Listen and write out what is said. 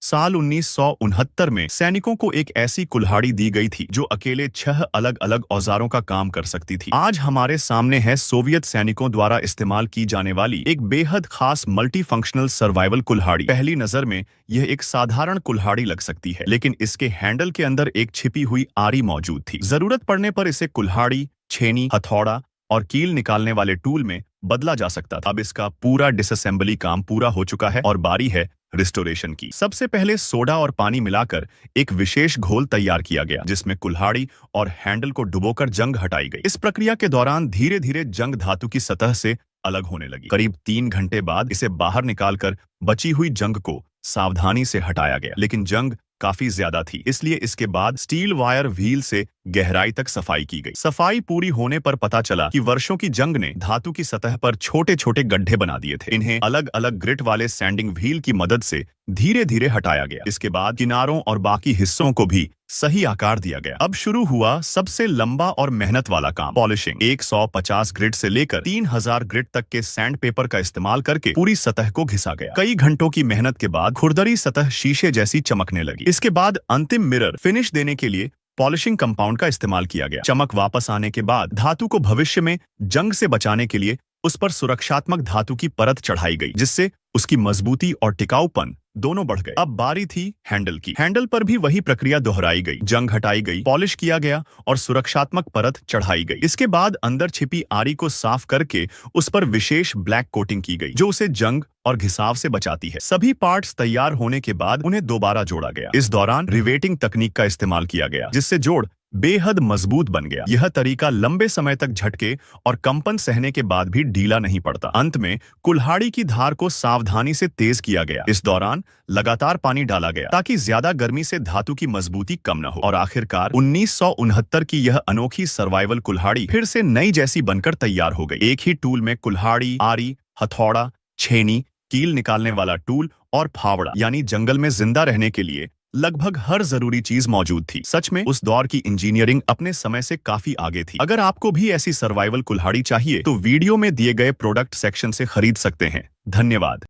साल 1969 में सैनिकों को एक ऐसी कुल्हाड़ी दी गई थी जो अकेले 6 अलग अलग औजारों का काम कर सकती थी। आज हमारे सामने है सोवियत सैनिकों द्वारा इस्तेमाल की जाने वाली एक बेहद खास मल्टी फंक्शनल सर्वाइवल कुल्हाड़ी। पहली नजर में यह एक साधारण कुल्हाड़ी लग सकती है, लेकिन इसके हैंडल के अंदर एक छिपी हुई आरी मौजूद थी। जरूरत पड़ने पर इसे कुल्हाड़ी, छेनी, हथौड़ा और कील निकालने वाले टूल में बदला जा सकता था। अब इसका पूरा डिसअसेंबली काम पूरा हो चुका है और बारी है रिस्टोरेशन की। सबसे पहले सोडा और पानी मिलाकर एक विशेष घोल तैयार किया गया, जिसमें कुल्हाड़ी और हैंडल को डुबोकर जंग हटाई गई। इस प्रक्रिया के दौरान धीरे धीरे जंग धातु की सतह से अलग होने लगी। करीब 3 घंटे बाद इसे बाहर निकालकर बची हुई जंग को सावधानी से हटाया गया, लेकिन जंग काफी ज्यादा थी, इसलिए इसके बाद स्टील वायर व्हील से गहराई तक सफाई की गई। सफाई पूरी होने पर पता चला कि वर्षों की जंग ने धातु की सतह पर छोटे छोटे गड्ढे बना दिए थे। इन्हें अलग अलग ग्रिट वाले सैंडिंग व्हील की मदद से धीरे धीरे हटाया गया। इसके बाद किनारों और बाकी हिस्सों को भी सही आकार दिया गया। अब शुरू हुआ सबसे लंबा और मेहनत वाला काम, पॉलिशिंग। 150 ग्रिट से लेकर 3000 ग्रिट तक के सैंड पेपर का इस्तेमाल करके पूरी सतह को घिसा गया। कई घंटों की मेहनत के बाद खुरदरी सतह शीशे जैसी चमकने लगी। इसके बाद अंतिम मिरर फिनिश देने के लिए पॉलिशिंग कंपाउंड का इस्तेमाल किया गया। चमक वापस आने के बाद धातु को भविष्य में जंग से बचाने के लिए उस पर सुरक्षात्मक धातु की परत चढ़ाई गई, जिससे उसकी मजबूती और टिकाऊपन दोनों बढ़ गए। अब बारी थी हैंडल की। हैंडल पर भी वही प्रक्रिया दोहराई गई। जंग हटाई गई, पॉलिश किया गया और सुरक्षात्मक परत चढ़ाई गई। इसके बाद अंदर छिपी आरी को साफ करके उस पर विशेष ब्लैक कोटिंग की गई, जो उसे जंग और घिसाव से बचाती है। सभी पार्ट्स तैयार होने के बाद उन्हें दोबारा जोड़ा गया। इस दौरान रिवेटिंग तकनीक का इस्तेमाल किया गया, जिससे जोड़ बेहद मजबूत बन गया। यह तरीका लंबे समय तक झटके और कंपन सहने के बाद भी ढीला नहीं पड़ता। अंत में कुल्हाड़ी की धार को सावधानी से तेज किया गया। इस दौरान लगातार पानी डाला गया ताकि ज्यादा गर्मी से धातु की मजबूती कम न हो। और आखिरकार 1969 की यह अनोखी सर्वाइवल कुल्हाड़ी फिर से नई जैसी बनकर तैयार हो गई। एक ही टूल में कुल्हाड़ी, आरी, हथौड़ा, छेनी, कील निकालने वाला टूल और फावड़ा, यानी जंगल में जिंदा रहने के लिए लगभग हर जरूरी चीज मौजूद थी। सच में उस दौर की इंजीनियरिंग अपने समय से काफी आगे थी। अगर आपको भी ऐसी सर्वाइवल कुल्हाड़ी चाहिए तो वीडियो में दिए गए प्रोडक्ट सेक्शन से खरीद सकते हैं। धन्यवाद।